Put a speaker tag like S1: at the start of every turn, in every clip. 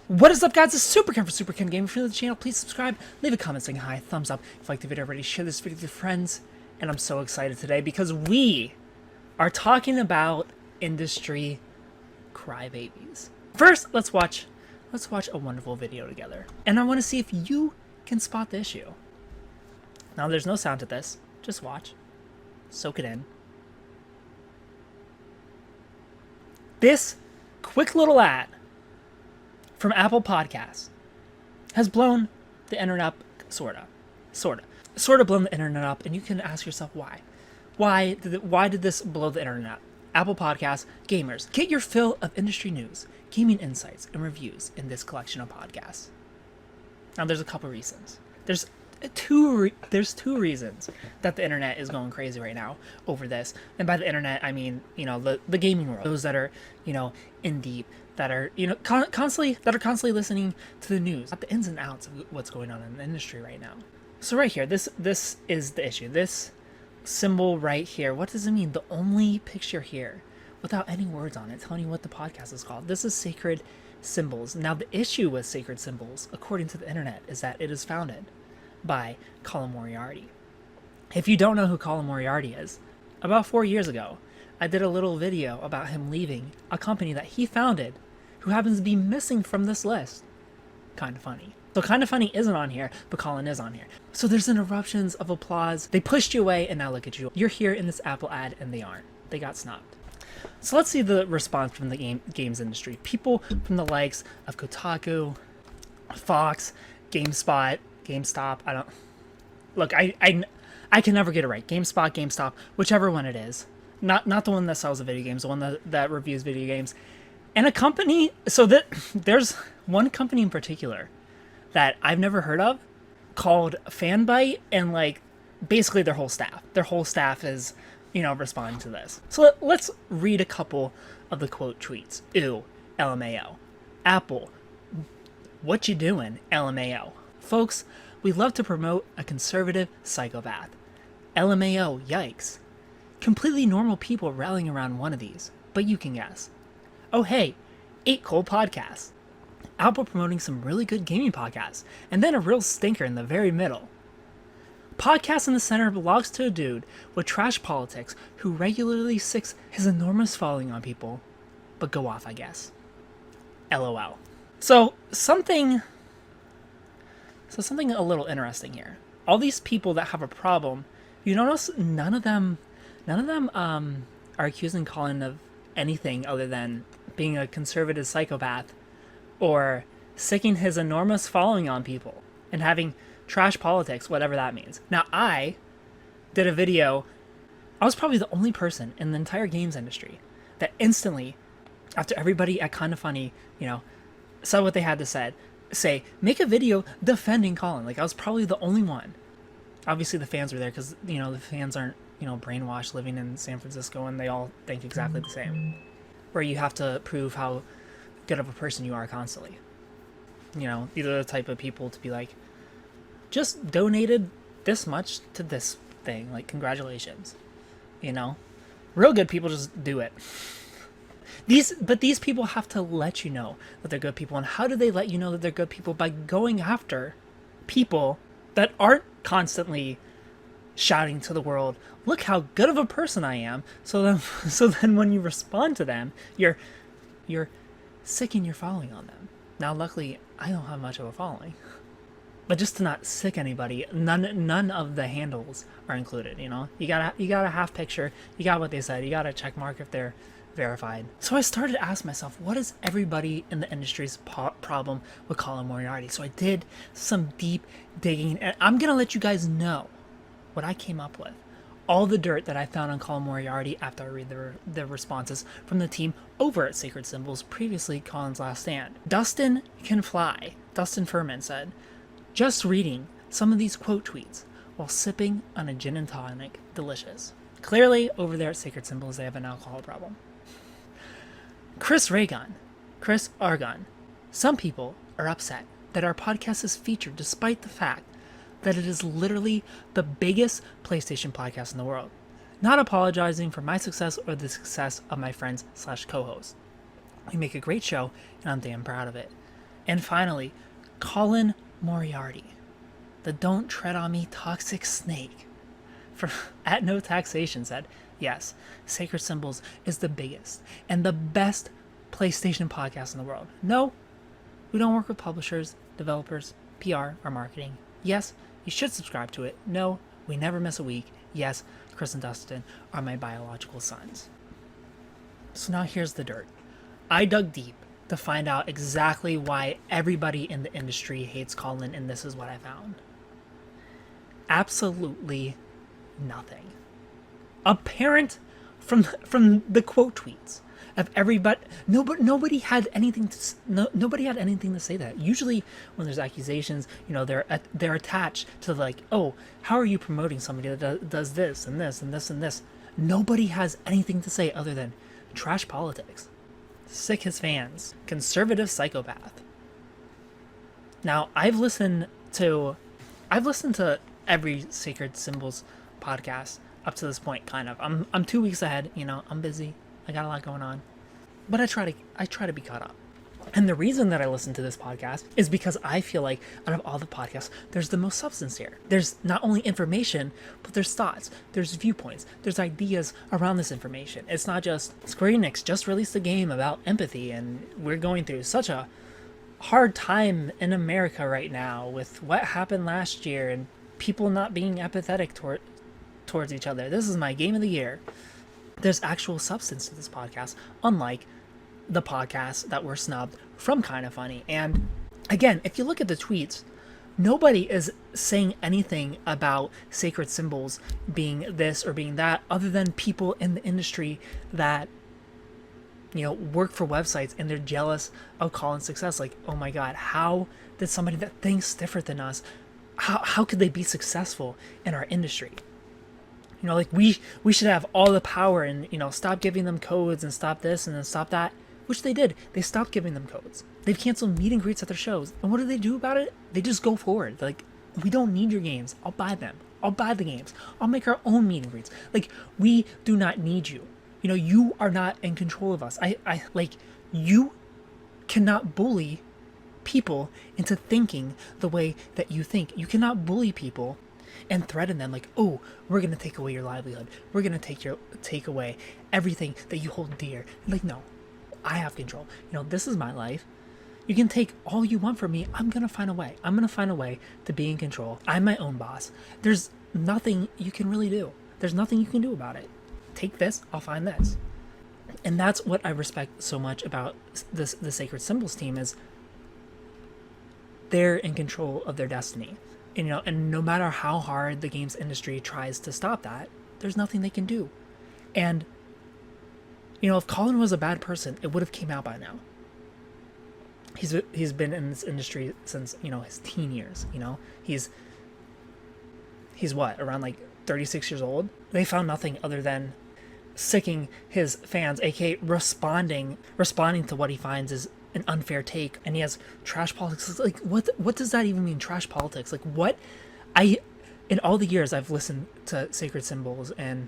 S1: What is up, guys? It's SuperkenFor SuperkenGaming. If you're new to the channel, please subscribe, leave a comment saying hi, thumbs up if you like the video already, share this video with your friends. And I'm so excited today because we are talking about industry crybabies. First, let's watch a wonderful video together. And I want to see if you can spot the issue. Now, there's no sound to this. Just watch. Soak it in. This quick little ad from Apple Podcasts has blown the internet up, sort of blown the internet up, and you can ask yourself why. Why did this blow the internet up? Apple Podcasts, gamers, get your fill of industry news, gaming insights, and reviews in this collection of podcasts. Now, there's a couple reasons. There's two reasons that the internet is going crazy right now over this. And by the internet, I mean, the gaming world. Those that are, in deep, that are, constantly listening to the news, at the ins and outs of what's going on in the industry right now. So right here, this is the issue. This symbol right here, what does it mean? The only picture here without any words on it telling you what the podcast is called. This is Sacred Symbols. Now, the issue with Sacred Symbols, according to the internet, is that it is founded by Colin Moriarty. If you don't know who Colin Moriarty is, about 4 years ago, I did a little video about him leaving a company that he founded, who happens to be missing from this list. Kinda Funny. So Kinda Funny isn't on here, but Colin is on here. So there's interruptions of applause. They pushed you away, and now look at you. You're here in this Apple ad, and they aren't. They got snubbed. So let's see the response from the games industry. People from the likes of Kotaku, Fox, GameSpot, I don't... Look, I can never get it right. GameSpot, whichever one it is. Not the one that sells the video games, the one that reviews video games. And a company... So there's one company in particular that I've never heard of called Fanbyte, and, basically their whole staff. Their whole staff is, responding to this. So let's read a couple of the quote tweets. Ew, LMAO. Apple, what you doing, LMAO. Folks, we love to promote a conservative psychopath. LMAO, yikes. Completely normal people rallying around one of these, but you can guess. Oh hey, 8 cold podcasts. Apple promoting some really good gaming podcasts, and then a real stinker in the very middle. Podcast in the center belongs to a dude with trash politics who regularly sicks his enormous following on people, but go off, I guess. LOL. So something a little interesting here. All these people that have a problem, you notice none of them are accusing Colin of anything other than being a conservative psychopath or sicking his enormous following on people and having trash politics, whatever that means. Now, I did a video. I was probably the only person in the entire games industry that instantly, after everybody at Kinda Funny, said what they had to say, make a video defending Colin. I was probably the only one. Obviously, the fans were there because, the fans aren't, brainwashed living in San Francisco, and they all think exactly the same. Where you have to prove how good of a person you are constantly. These are the type of people to be like, just donated this much to this thing. Congratulations. Real good people just do it. But these people have to let you know that they're good people. And how do they let you know that they're good people? By going after people that aren't constantly shouting to the world, look how good of a person I am. So then when you respond to them, you're sicking your following on them. Now, luckily, I don't have much of a following. But just to not sick anybody, none of the handles are included, You got a half picture, you got what they said, you got a check mark if they're verified. So I started to ask myself, what is everybody in the industry's problem with Colin Moriarty? So I did some deep digging, and I'm gonna let you guys know what I came up with. All the dirt that I found on Colin Moriarty after I read the responses from the team over at Sacred Symbols, previously Colin's last stand. Dustin Can Fly, Dustin Furman said, just reading some of these quote tweets while sipping on a gin and tonic, delicious. Clearly, over there at Sacred Symbols, they have an alcohol problem. Chris Argon. Some people are upset that our podcast is featured despite the fact that it is literally the biggest PlayStation podcast in the world. Not apologizing for my success or the success of my friends/co-hosts. We make a great show, and I'm damn proud of it. And finally, Colin Moriarty, the don't tread on me toxic snake, from at no taxation said, yes, Sacred Symbols is the biggest and the best PlayStation podcast in the world. No, we don't work with publishers, developers, PR, or marketing. Yes, you should subscribe to it. No, we never miss a week. Yes, Chris and Dustin are my biological sons. So now here's the dirt. I dug deep to find out exactly why everybody in the industry hates Colin, and this is what I found. Absolutely nothing. Apparent from the quote tweets of everybody. Nobody had anything to say that. Usually when there's accusations, they're attached to like, oh, how are you promoting somebody that does this and this and this and this? Nobody has anything to say other than trash politics. Sick his fans. Conservative psychopath. Now, I've listened to every Sacred Symbols podcast up to this point, kind of. I'm 2 weeks ahead, I'm busy. I got a lot going on. But I try to be caught up. And the reason that I listen to this podcast is because I feel like out of all the podcasts, there's the most substance here. There's not only information, but there's thoughts, there's viewpoints, there's ideas around this information. It's not just Square Enix just released a game about empathy, and we're going through such a hard time in America right now with what happened last year and people not being empathetic towards each other. This is my game of the year. There's actual substance to this podcast, unlike the podcasts that were snubbed from Kinda Funny. And again, if you look at the tweets, nobody is saying anything about Sacred Symbols being this or being that, other than people in the industry that work for websites and they're jealous of Colin's success. Like, oh my god, how did somebody that thinks different than us, how could they be successful in our industry? Like we should have all the power and stop giving them codes and stop this and then stop that. Which they did. They stopped giving them codes. They've canceled meet and greets at their shows. And what do they do about it? They just go forward. They're like, we don't need your games. I'll buy them. I'll buy the games. I'll make our own meet and greets. Like, we do not need you. You are not in control of us. You cannot bully people into thinking the way that you think. You cannot bully people and threaten them like, oh, we're going to take away your livelihood. We're going to take away everything that you hold dear. Like, no. I have control. This is my life. You can take all you want from me. I'm going to find a way. I'm going to find a way to be in control. I'm my own boss. There's nothing you can really do. There's nothing you can do about it. Take this, I'll find this. And that's what I respect so much about the Sacred Symbols team is they're in control of their destiny. And no matter how hard the games industry tries to stop that, there's nothing they can do. And if Colin was a bad person, it would have came out by now. He's been in this industry since, his teen years, He's what, around like 36 years old? They found nothing other than sicking his fans, aka responding to what he finds is an unfair take. And he has trash politics. It's like, what does that even mean, trash politics? Like, what? In all the years I've listened to Sacred Symbols and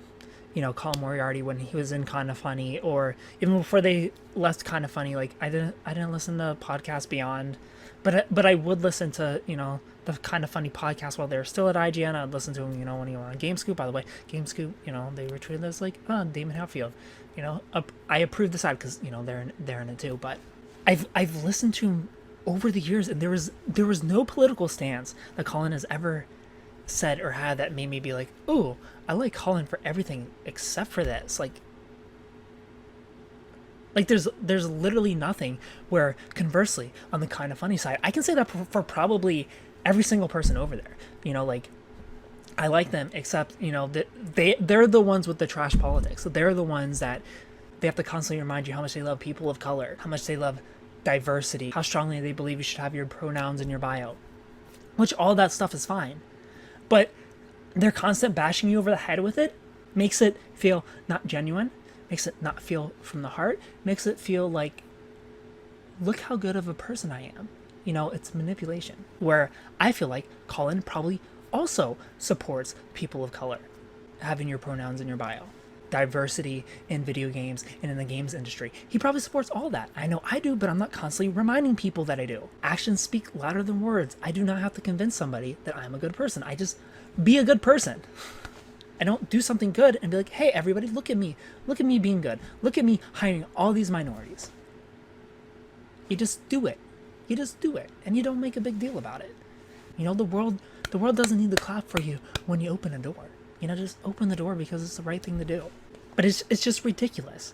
S1: Colin Moriarty when he was in Kinda Funny, or even before they left Kinda Funny, like I didn't listen to Podcast Beyond, but I would listen to the Kinda Funny podcast while they were still at IGN. I'd listen to him when he was on GameScoop. By the way, GameScoop, they were treated as like, oh, Damon Hatfield, I approve this ad because they're in it too. But I've listened to him over the years, and there was no political stance that Colin has ever said or had that made me be like, ooh, I like Colin for everything except for this. Like there's literally nothing. Where conversely, on the Kinda Funny side, I can say that for probably every single person over there. Like I like them, except they're the ones with the trash politics. So they're the ones that they have to constantly remind you how much they love people of color, how much they love diversity, how strongly they believe you should have your pronouns in your bio, which all that stuff is fine. But their constant bashing you over the head with it makes it feel not genuine, makes it not feel from the heart, makes it feel like, look how good of a person I am. It's manipulation. Where I feel like Colin probably also supports people of color having your pronouns in your bio. diversity in video games and in the games industry. He probably supports all that. I know I do, but I'm not constantly reminding people that I do. Actions speak louder than words. I do not have to convince somebody that I'm a good person. I just be a good person. I don't do something good and be like, hey, everybody, look at me. Look at me being good. Look at me hiding all these minorities. You just do it. You just do it. And you don't make a big deal about it. You know, the world doesn't need to clap for you when you open a door. You know, just open the door because it's the right thing to do. But it's just ridiculous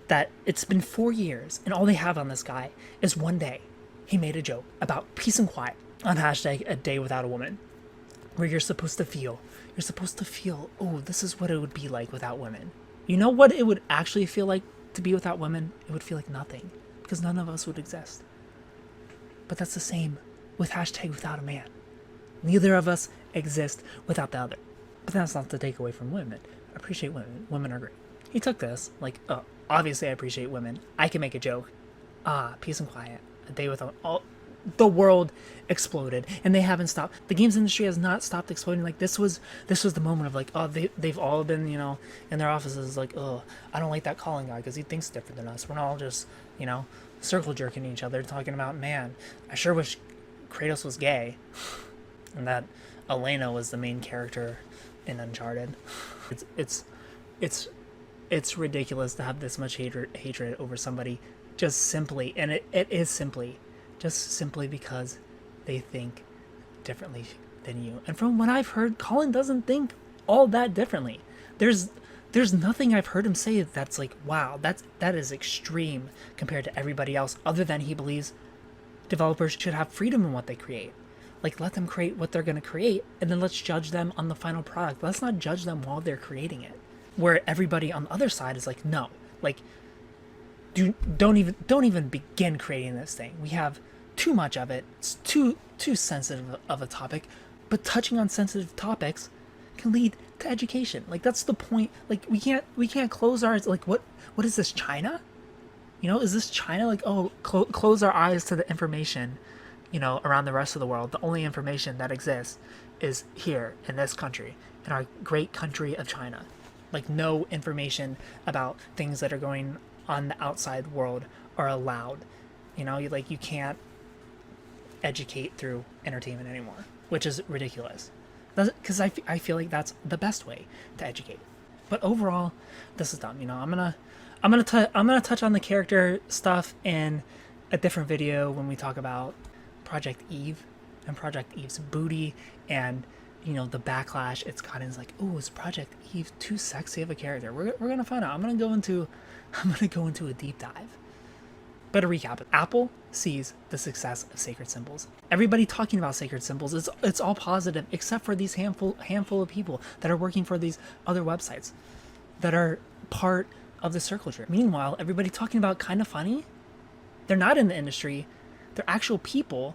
S1: that it's been 4 years and all they have on this guy is one day he made a joke about peace and quiet on hashtag a day without a woman, where you're supposed to feel, oh, this is what it would be like without women. You know what it would actually feel like to be without women? It would feel like nothing, because none of us would exist. But that's the same with hashtag without a man. Neither of us exist without the other. But that's not to take away from women. I appreciate women. Women are great. He took this, like, oh, obviously I appreciate women. I can make a joke. Peace and quiet. A day without all. The world exploded, and they haven't stopped. The games industry has not stopped exploding. Like, this was the moment of, like, oh, they've all been, you know, in their offices, like, oh, I don't like that Colin guy because he thinks different than us. We're all just, you know, circle jerking each other, talking about, man, I sure wish Kratos was gay, and that Elena was the main character in Uncharted. It's ridiculous to have this much hatred over somebody just simply, and it is simply because they think differently than you. And from what I've heard, Colin doesn't think all that differently. There's nothing I've heard him say that's like, wow, that is extreme compared to everybody else, other than he believes developers should have freedom in what they create. Like, let them create what they're going to create, and then let's judge them on the final product. Let's not judge them while they're creating it. Where everybody on the other side is like, no, like, don't even begin creating this thing. We have too much of it. It's too sensitive of a topic, but touching on sensitive topics can lead to education. Like, that's the point. Like, we can't close our, like, what is this, China? You know, is this China? Like, oh, close our eyes to the information, you know, around the rest of the world. The only information that exists is here in this country, in our great country of China. Like, no information about things that are going on the outside world are allowed. You know, you can't educate through entertainment anymore, which is ridiculous. Because I feel like that's the best way to educate. But overall, this is dumb. You know, I'm gonna touch on the character stuff in a different video when we talk about Project Eve and Project Eve's booty and, you know, the backlash it's gotten. Is like, oh, is Project Eve too sexy of a character? We're gonna find out. I'm gonna go into a deep dive. But to recap it, Apple sees the success of sacred symbols. Everybody talking about sacred symbols, it's all positive, except for these handful of people that are working for these other websites that are part of the circle jerk. Meanwhile, everybody talking about Kinda Funny, they're not in the industry, they're actual people,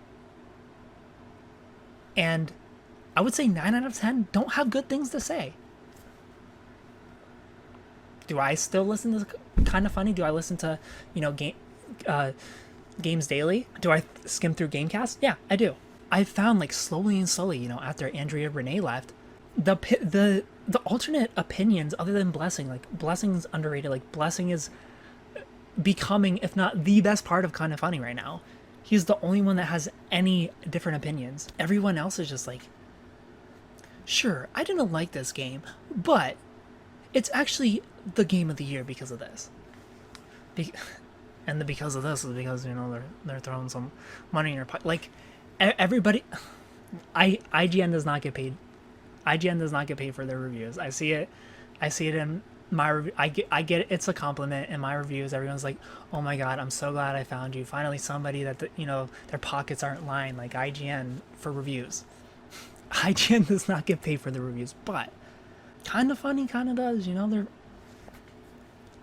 S1: and I would say 9 out of 10 don't have good things to say. Do I still listen to Kinda Funny? Do I listen to, you know, Games Daily? Do I skim through Gamecast? Yeah, I do. I found, like, slowly, you know, after Andrea Renee left, the alternate opinions other than Blessing, like, Blessing's underrated. Like, Blessing is becoming, if not the best part of Kinda Funny right now. He's the only one that has any different opinions. Everyone else is just like, sure, I didn't like this game, but it's actually the game of the year because of this. And the because of this is because, you know, they're throwing some money in your pocket. Like, everybody, IGN does not get paid. IGN does not get paid for their reviews. I see it in my review. I get it. It's a compliment in my reviews. Everyone's like, oh my god, I'm so glad I found you. Finally somebody that, you know, their pockets aren't lined like IGN for reviews. IGN does not get paid for the reviews, but Kinda Funny kind of does. You know,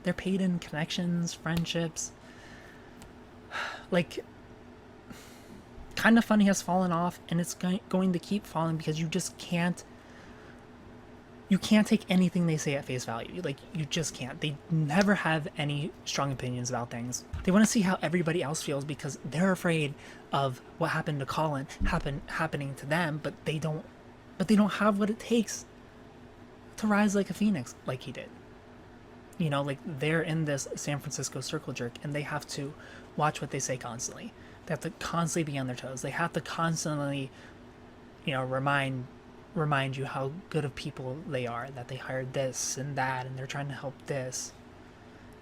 S1: they're paid in connections, friendships. Like, Kinda Funny has fallen off, and it's going to keep falling because you just can't. You can't take anything they say at face value. Like, you just can't. They never have any strong opinions about things. They want to see how everybody else feels because they're afraid of what happened to Colin happening to them, but they don't have what it takes to rise like a phoenix like he did. You know, like they're in this San Francisco circle jerk and they have to watch what they say constantly. They have to constantly be on their toes. They have to constantly, you know, remind you how good of people they are, that they hired this and that, and they're trying to help this,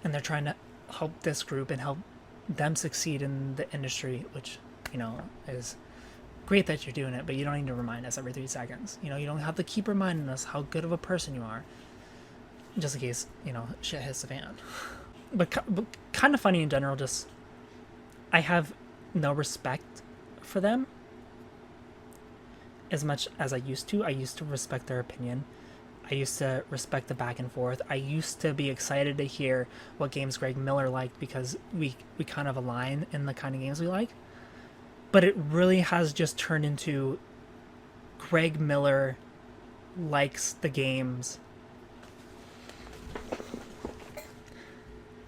S1: and they're trying to help this group and help them succeed in the industry, which, you know, is great that you're doing it, but you don't need to remind us every 3 seconds. You know, you don't have to keep reminding us how good of a person you are, just in case, you know, shit hits the fan. But Kinda Funny in general, just, I have no respect for them as much as I used to. I used to respect their opinion. I used to respect the back and forth. I used to be excited to hear what games Greg Miller liked because we kind of align in the kind of games we like. But it really has just turned into Greg Miller likes the games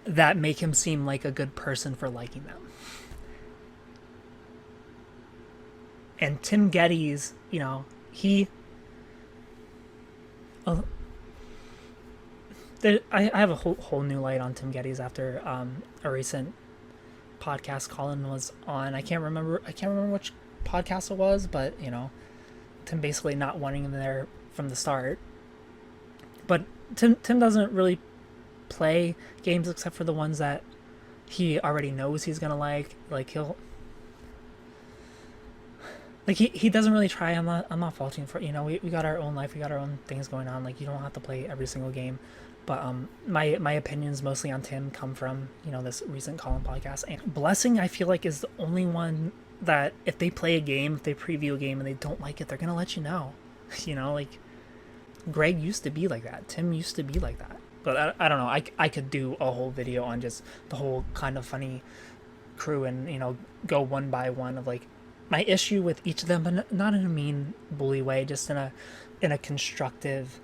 S1: that make him seem like a good person for liking them. And Tim Geddes, you know, I have a whole new light on Tim Geddes after a recent podcast Colin was on. I can't remember which podcast it was, but you know, Tim basically not wanting him there from the start. But Tim doesn't really play games except for the ones that he already knows he's gonna like. Like he doesn't really try. I'm not faulting for, you know, we got our own life, we got our own things going on. Like, you don't have to play every single game. But my opinions mostly on Tim come from, you know, this recent Colin podcast. And Blessing, I feel like, is the only one that if they play a game, if they preview a game and they don't like it, they're gonna let you know. You know, like Greg used to be like that. Tim used to be like that. But I don't know. I could do a whole video on just the whole Kind of Funny crew and, you know, go one by one of like my issue with each of them, but not in a mean bully way, just in a constructive,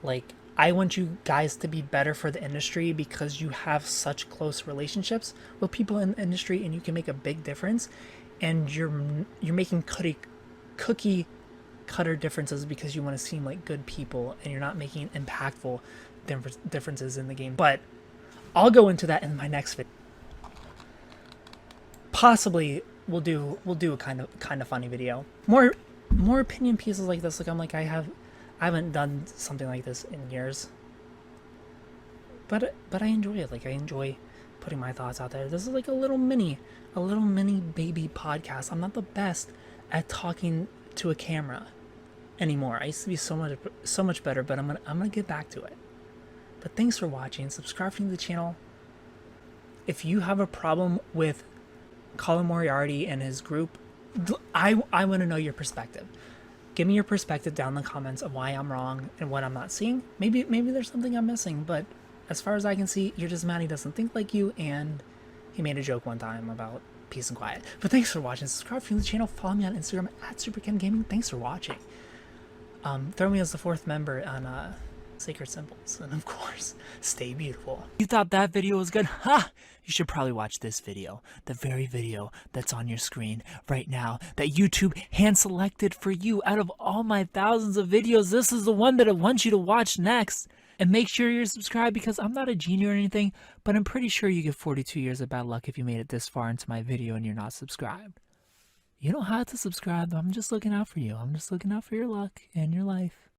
S1: like, I want you guys to be better for the industry because you have such close relationships with people in the industry and you can make a big difference, and you're making cookie cutter differences because you want to seem like good people and you're not making impactful differences in the game. But I'll go into that in my next video. Possibly we'll do a kind of funny video. More opinion pieces like this. Like I haven't done something like this in years. But I enjoy it. Like, I enjoy putting my thoughts out there. This is like a little mini baby podcast. I'm not the best at talking to a camera anymore. I used to be so much better, but I'm gonna get back to it. But thanks for watching. Subscribe to the channel. If you have a problem with Colin Moriarty and his group, I want to know your perspective. Give me your perspective down in the comments of why I'm wrong and what I'm not seeing. Maybe there's something I'm missing, but as far as I can see, you're just mad he doesn't think like you, and he made a joke one time about peace and quiet. But thanks for watching. Subscribe to the channel. Follow me on Instagram at SuperkenGaming. Thanks for watching. Throw me as the 4th member on Sacred Symbols. And of course, stay beautiful. You thought that video was good? Ha! You should probably watch this video. The very video that's on your screen right now that YouTube hand-selected for you out of all my thousands of videos. This is the one that I want you to watch next. And make sure you're subscribed, because I'm not a genie or anything, but I'm pretty sure you get 42 years of bad luck if you made it this far into my video and you're not subscribed. You don't have to subscribe. I'm just looking out for you. I'm just looking out for your luck and your life.